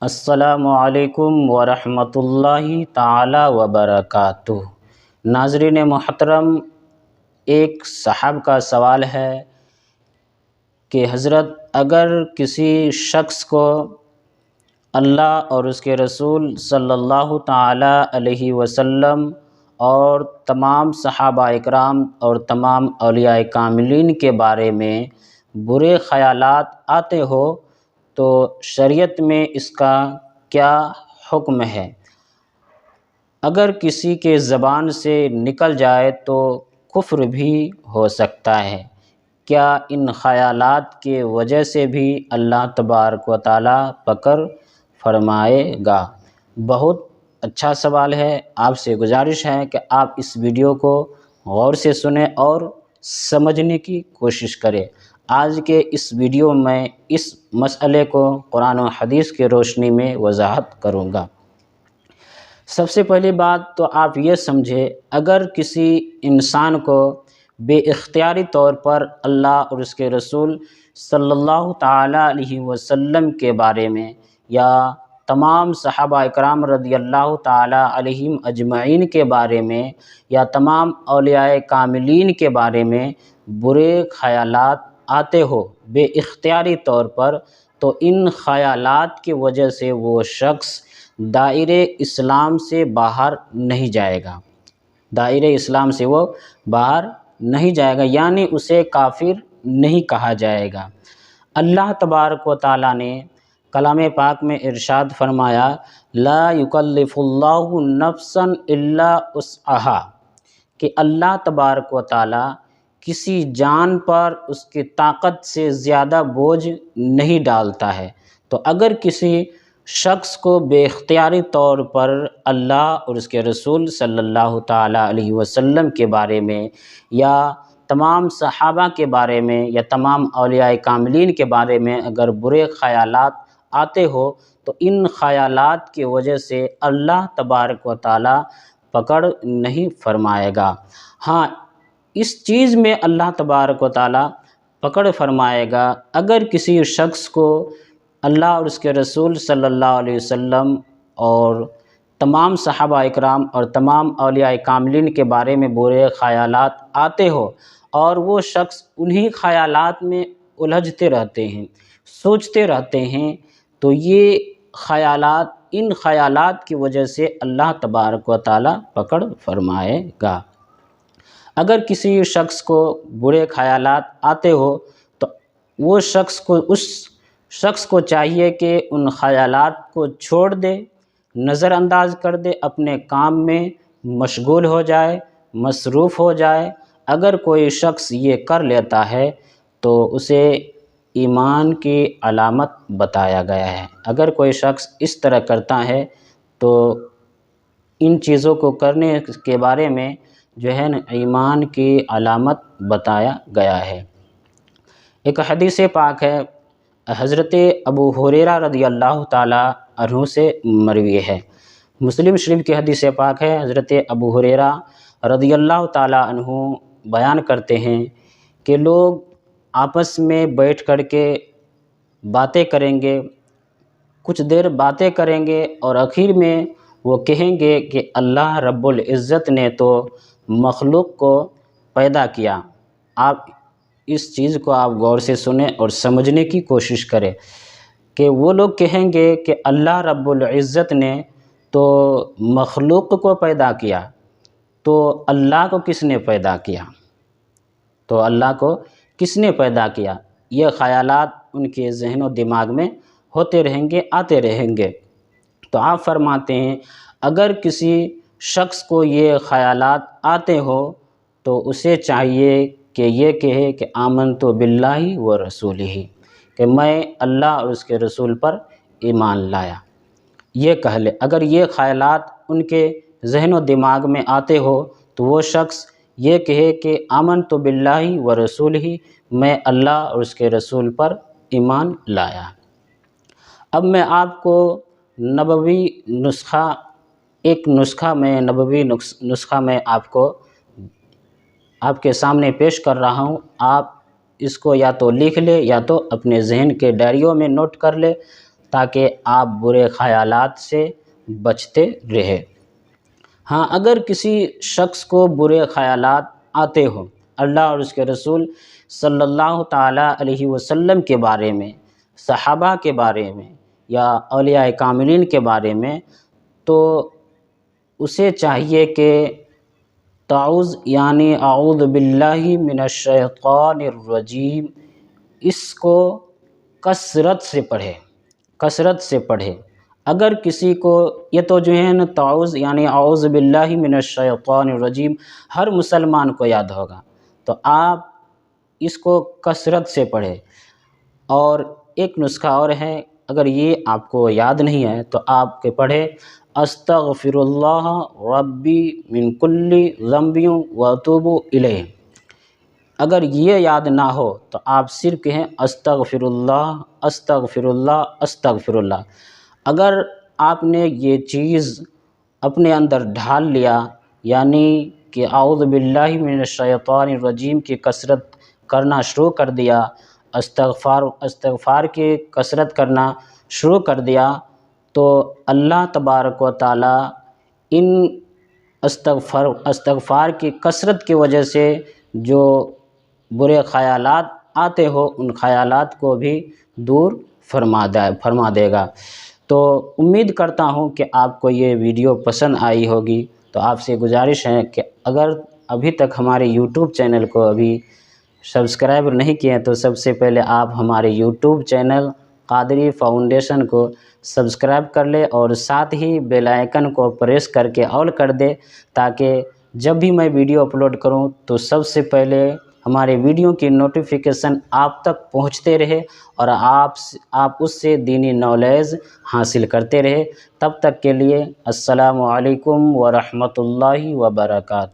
السلام علیکم ورحمۃ اللہ تعالی وبرکاتہ۔ ناظرین محترم، ایک صاحب کا سوال ہے کہ حضرت، اگر کسی شخص کو اللہ اور اس کے رسول صلی اللہ تعالی علیہ وسلم اور تمام صحابہ اکرام اور تمام اولیاء کاملین کے بارے میں برے خیالات آتے ہو تو شریعت میں اس کا کیا حکم ہے؟ اگر کسی کے زبان سے نکل جائے تو کفر بھی ہو سکتا ہے۔ کیا ان خیالات کے وجہ سے بھی اللہ تبارک و تعالیٰ پکڑ فرمائے گا؟ بہت اچھا سوال ہے۔ آپ سے گزارش ہے کہ آپ اس ویڈیو کو غور سے سنیں اور سمجھنے کی کوشش کریں۔ آج کے اس ویڈیو میں اس مسئلے کو قرآن و حدیث کی روشنی میں وضاحت کروں گا۔ سب سے پہلی بات تو آپ یہ سمجھیں، اگر کسی انسان کو بے اختیاری طور پر اللہ اور اس کے رسول صلی اللہ تعالی علیہ وسلم کے بارے میں یا تمام صحابہ اکرام رضی اللہ تعالی علیہم اجمعین کے بارے میں یا تمام اولیاء کاملین کے بارے میں برے خیالات آتے ہو بے اختیاری طور پر، تو ان خیالات کی وجہ سے وہ شخص دائرۂ اسلام سے باہر نہیں جائے گا۔ دائرۂ اسلام سے وہ باہر نہیں جائے گا، یعنی اسے کافر نہیں کہا جائے گا۔ اللہ تبارک و تعالیٰ نے کلام پاک میں ارشاد فرمایا، لا یکلف اللہ نفسا الا وسعہا، کہ اللہ تبارک و تعالیٰ کسی جان پر اس کی طاقت سے زیادہ بوجھ نہیں ڈالتا ہے۔ تو اگر کسی شخص کو بے اختیاری طور پر اللہ اور اس کے رسول صلی اللہ تعالی علیہ وسلم کے بارے میں یا تمام صحابہ کے بارے میں یا تمام اولیاء کاملین کے بارے میں اگر برے خیالات آتے ہو تو ان خیالات کی وجہ سے اللہ تبارک و تعالی پکڑ نہیں فرمائے گا۔ ہاں، اس چیز میں اللہ تبارک و تعالی پکڑ فرمائے گا اگر کسی شخص کو اللہ اور اس کے رسول صلی اللہ علیہ وسلم اور تمام صحابہ اکرام اور تمام اولیاء کاملین کے بارے میں برے خیالات آتے ہو اور وہ شخص انہی خیالات میں الجھتے رہتے ہیں، سوچتے رہتے ہیں، تو یہ خیالات، ان خیالات کی وجہ سے اللہ تبارک و تعالیٰ پکڑ فرمائے گا۔ اگر کسی شخص کو برے خیالات آتے ہو تو وہ اس شخص کو چاہیے کہ ان خیالات کو چھوڑ دے، نظر انداز کر دے، اپنے کام میں مشغول ہو جائے، مصروف ہو جائے۔ اگر کوئی شخص یہ کر لیتا ہے تو اسے ایمان کی علامت بتایا گیا ہے۔ اگر کوئی شخص اس طرح کرتا ہے تو ان چیزوں کو کرنے کے بارے میں جو ہے نا ایمان کی علامت بتایا گیا ہے۔ ایک حدیث پاک ہے، حضرت ابو ہریرہ رضی اللہ تعالی عنہ سے مروی ہے، مسلم شریف کی حدیث پاک ہے۔ حضرت ابو ہریرہ رضی اللہ تعالی عنہ بیان کرتے ہیں کہ لوگ آپس میں بیٹھ کر کے باتیں کریں گے، کچھ دیر باتیں کریں گے اور آخر میں وہ کہیں گے کہ اللہ رب العزت نے تو مخلوق کو پیدا کیا۔ آپ اس چیز کو آپ غور سے سنیں اور سمجھنے کی کوشش کریں کہ وہ لوگ کہیں گے کہ اللہ رب العزت نے تو مخلوق کو پیدا کیا، تو اللہ کو کس نے پیدا کیا؟ تو اللہ کو کس نے پیدا کیا؟ یہ خیالات ان کے ذہن و دماغ میں ہوتے رہیں گے، آتے رہیں گے۔ تو آپ فرماتے ہیں اگر کسی شخص کو یہ خیالات آتے ہو تو اسے چاہیے کہ یہ کہے کہ آمنت باللہ و رسولہ، کہ میں اللہ اور اس کے رسول پر ایمان لایا، یہ کہہ لے۔ اگر یہ خیالات ان کے ذہن و دماغ میں آتے ہو تو وہ شخص یہ کہے کہ آمنت باللہ و رسولہ، میں اللہ اور اس کے رسول پر ایمان لایا۔ اب میں آپ کو نبوی نسخہ میں آپ کے سامنے پیش کر رہا ہوں۔ آپ اس کو یا تو لکھ لے یا تو اپنے ذہن کے ڈائریوں میں نوٹ کر لے تاکہ آپ برے خیالات سے بچتے رہے۔ ہاں، اگر کسی شخص کو برے خیالات آتے ہوں اللہ اور اس کے رسول صلی اللہ تعالیٰ علیہ وسلم کے بارے میں، صحابہ کے بارے میں یا اولیاء کاملین کے بارے میں، تو اسے چاہیے کہ تعوذ یعنی اعوذ باللہ من الشیطان الرجیم اس کو کثرت سے پڑھے۔ اگر کسی کو یہ تو جو ہے نا تعوذ یعنی اعوذ باللہ من الشیطان الرجیم ہر مسلمان کو یاد ہوگا، تو آپ اس کو کثرت سے پڑھیں۔ اور ایک نسخہ اور ہے، اگر یہ آپ کو یاد نہیں ہے تو آپ کے پڑھیں استغفر اللہ ربی من کل ذنب واتوب الیہ۔ اگر یہ یاد نہ ہو تو آپ صرف کہیں استغفر اللہ استغفر اللہ استغفر اللہ۔ اگر آپ نے یہ چیز اپنے اندر ڈھال لیا، یعنی کہ اعوذ باللہ من الشیطان الرجیم کی کثرت کرنا شروع کر دیا، استغفار کی کثرت کرنا شروع کر دیا، تو اللہ تبارک و تعالی ان استغفار کی کثرت کی وجہ سے جو برے خیالات آتے ہو ان خیالات کو بھی دور فرما دے گا۔ تو امید کرتا ہوں کہ آپ کو یہ ویڈیو پسند آئی ہوگی۔ تو آپ سے گزارش ہے کہ اگر ابھی تک ہمارے یوٹیوب چینل کو ابھی سبسکرائب نہیں کیے ہیں تو سب سے پہلے آپ ہمارے یوٹیوب چینل قادری فاؤنڈیشن کو سبسکرائب کر لے اور ساتھ ہی بیل آئیکن کو پریس کر کے آل کر دے، تاکہ جب بھی میں ویڈیو اپلوڈ کروں تو سب سے پہلے ہمارے ویڈیو کی نوٹیفیکیشن آپ تک پہنچتے رہے اور آپ اس سے دینی نالج حاصل کرتے رہے۔ تب تک کے لیے السلام علیکم ورحمۃ اللہ وبرکاتہ۔